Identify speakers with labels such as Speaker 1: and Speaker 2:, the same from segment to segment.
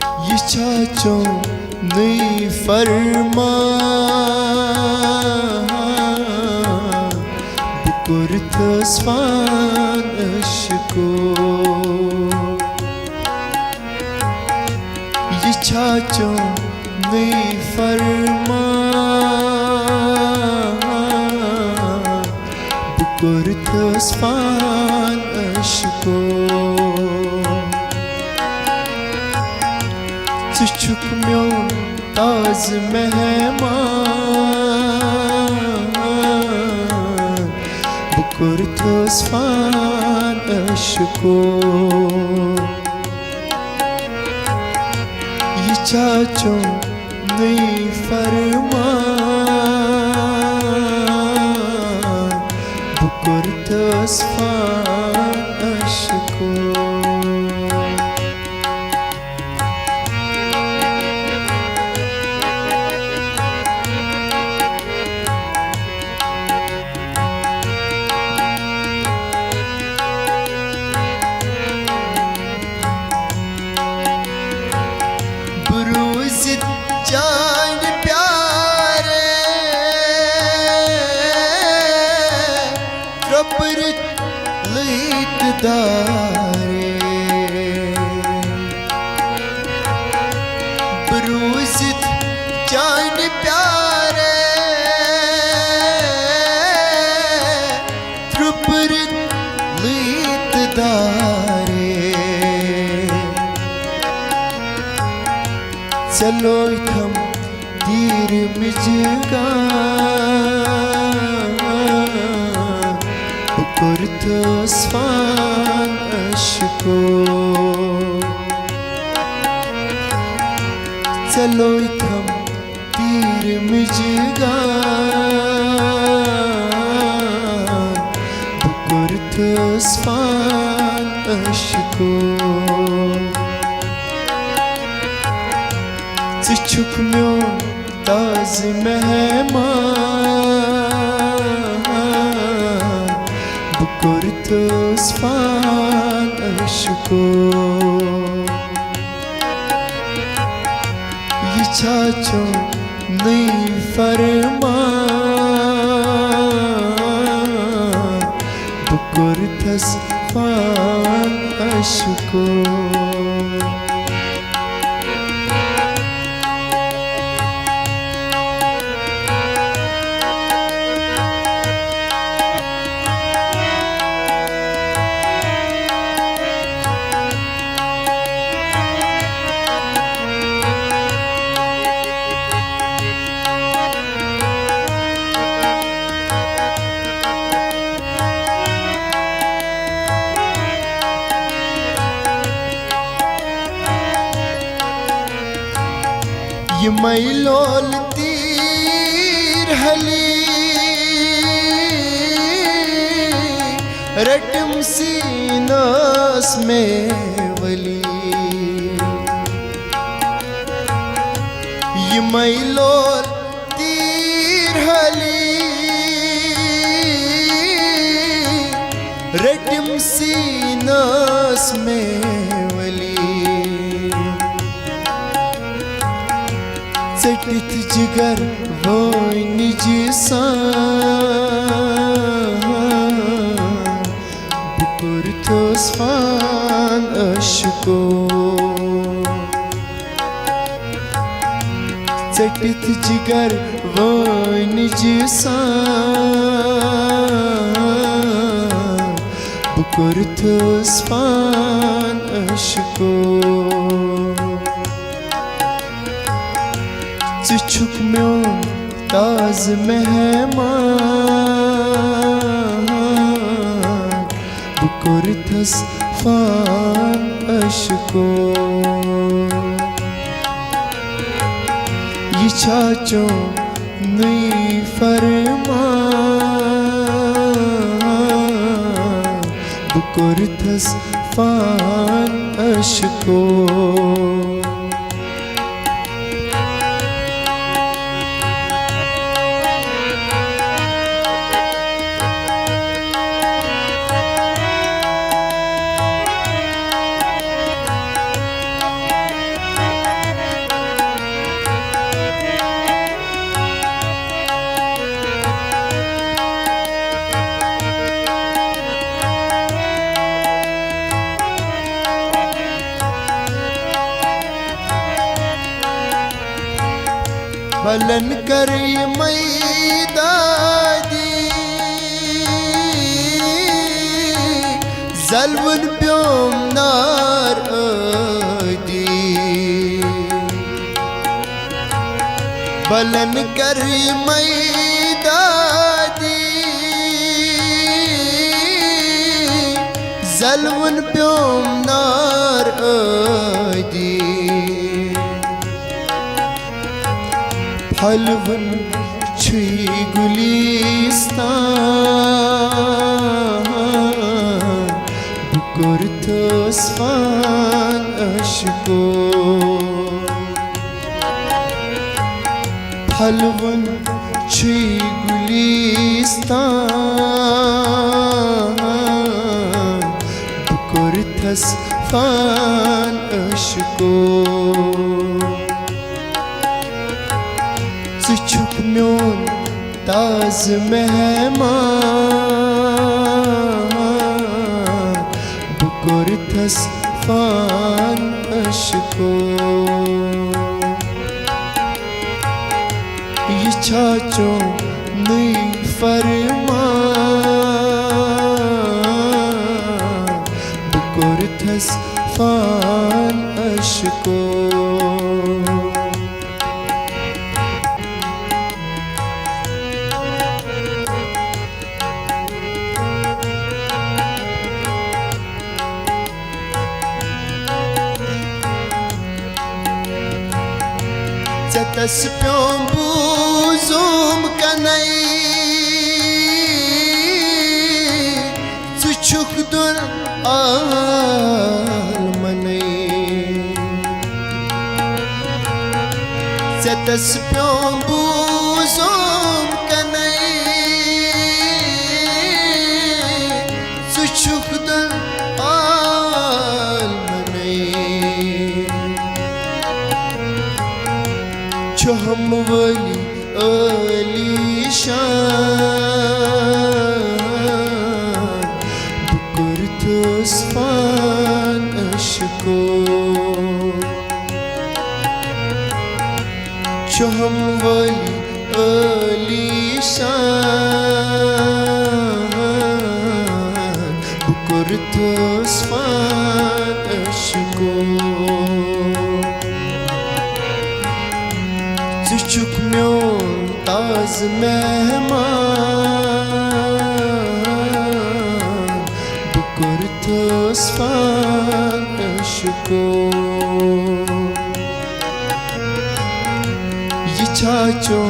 Speaker 1: ये चाचो नहीं फरमा बुकुर थस्वान अशको ये चाचो नहीं फरमा बुकुर थस्वान अशको चुक म्यों ताज मेहमान बुकुर थस्वान अशको ये चाचो नहीं फरमान बुकुर थस्वान अशको जान प्यारे रबर लीत दारे बरूज़ित जान प्यारे रबर लीत दारे चलो हम तीर मिजगा बुकुर थस्वान अशको चलो हम तीर मिजगा बुकुर थस्वान अशको चुक म्यों ताज मेहमान बुकुर थस्वान अशको ये चाचो नहीं फरमान बुकुर थस्वान अशको ये मैलोल तीर हली रटम सीनास में वली ये मैलोल तीर हली रटम सीनास में चटित जिगर वो निज बुकुर थस्वान अशको चटित जिगर वो निज बुकुर थस्वान अशको चुक म्यों ताज मेहमान बुकुर थस्वान अशको ये चाचो नहीं फरमान बुकुर थस्वान अशको फलन कर मैदादी जलवन प्योम नार दी फलन कर मैदादी जलवन प्योम नार दी फलवन छी गुलिस्तान बुकुरतस फान अशको फलवन छी गुलिस्तान बुकुरतस फान अशको छुप म्योन ताज मेहमान बुकुरतस फान अशको ये चाचो नई फरमान बुकुरतस फान अशको तस प्यों बूजुम कनई सुचुक दुन आल मनई तस प्यों बूजुम कनई सुचुक दुन आल हम वली अलीशान बुकुरतस फान अशको हम वली अलीशान बुकुरतस फान अशको चुक म्योन ताज मेहमान बुकुरतस फान अशको ये चाचो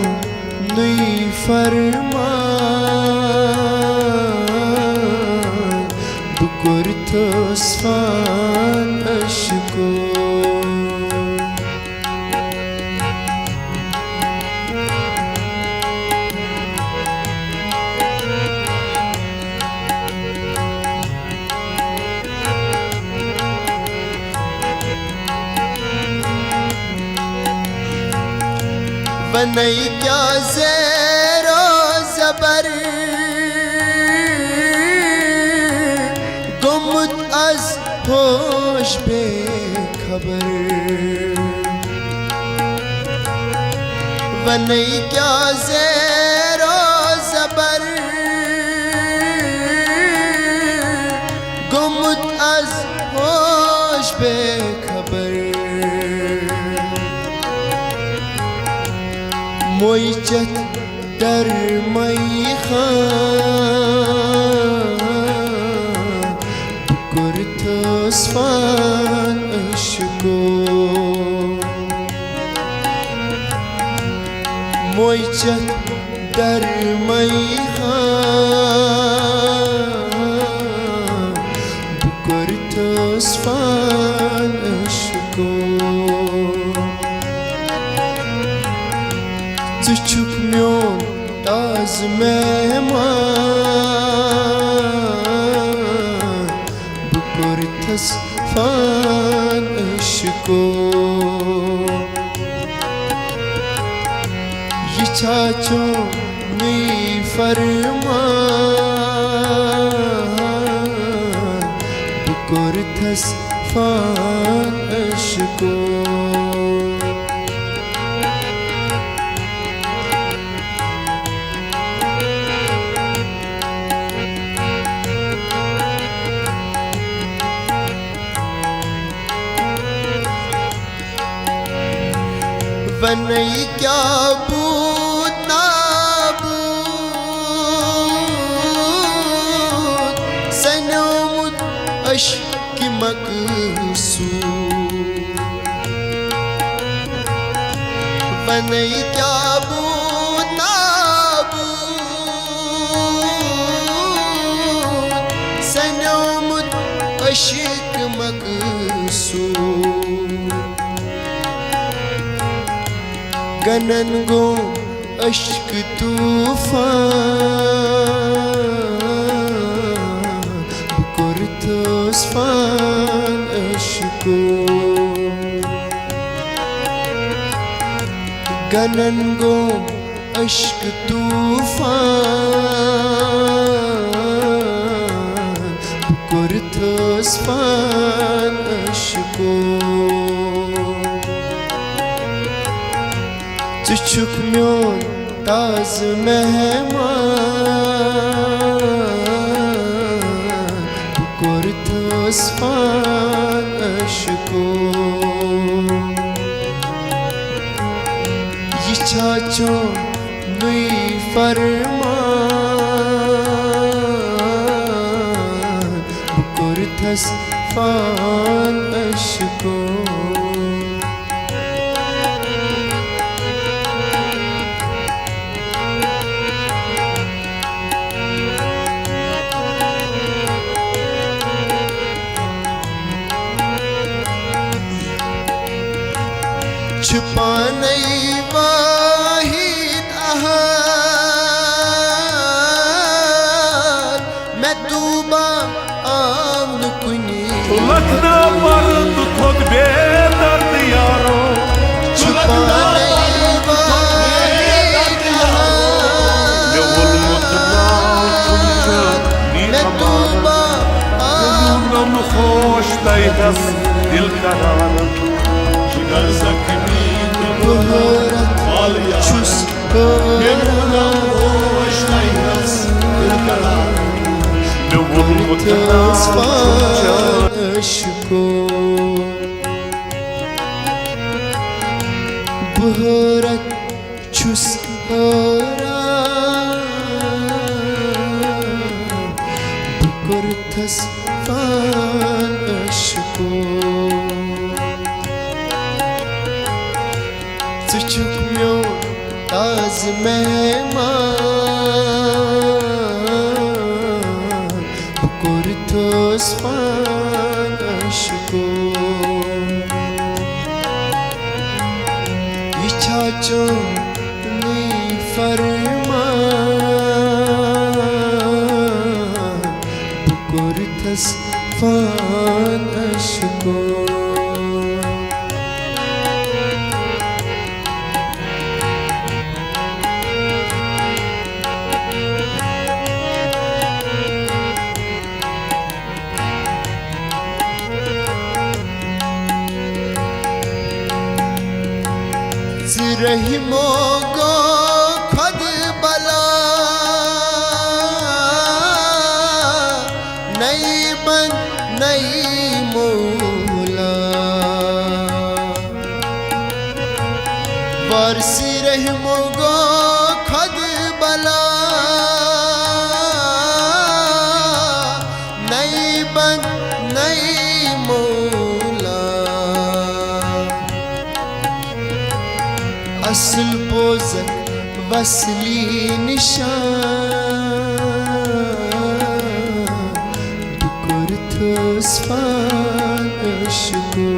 Speaker 1: नई फरमान बुकुरतस फान अशको बनई क्या ज़ेरो ज़बर गुमत अज होश बेखबर बनई क्या ज़ेरो ज़बर गुमत अज होश बेखबर मोइजत दर मई खान बुकुरतस फान अशको मोइजत दर मई खान बुकुरतस फान अशको चुक म्योन ताज मेहमान बुकुरतस फान अशको ये चाचो नई फरमान बुकुरतस फान अशको वनई क्या बूत नाबूद सनोमुत अश्क मकसूद वनई क्या बूत नाबूद सनोमुत अश्क मकसूद गनन गो अश्क तूफान बुकुरतोस फान अश्को गनन गो अश्क तूफान बुकुरतोस फान अश्को चुक म्योन ताज मेहमान बुकुरतोस फान अश्को ये चाचो नुई फरमान बुकुरतोस फान अश्को छुपा नहीं वाहिद अहद मैं तूबा आमन कुनी
Speaker 2: लखना पर्द थोक बेदर्द यारो
Speaker 1: छुपा नहीं वाहिद अहद मैं तूबा
Speaker 2: आमन خوش تایدس دل قرار شگر زخمی
Speaker 1: بهارت چوس بهارت
Speaker 2: خوش تایدس دل قرار
Speaker 1: बुकुरतोस फान अश्को बहरत छुस बुकुरतोस फान अश्को चुक म्योन ताज मेहमान बुकुरतोस फान अश्को ये चाचो नी फरमान बुकुरतोस फान अश्को रहीमो गो खुद बला नई बन नई मौला वारसी रहीमो गो खुद बला नई बन नई मौला असल बोझक वसली निशान बुकुरतोस फान अश्को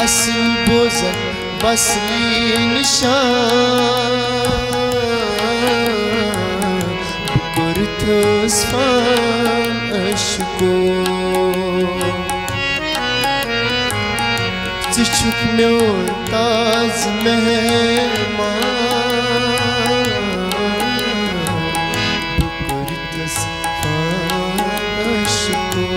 Speaker 1: असल बोझक वसली निशान बुकुरतोस फान अश्को चुक म्योन ताज मेहमान बुकुरतोस फान अश्को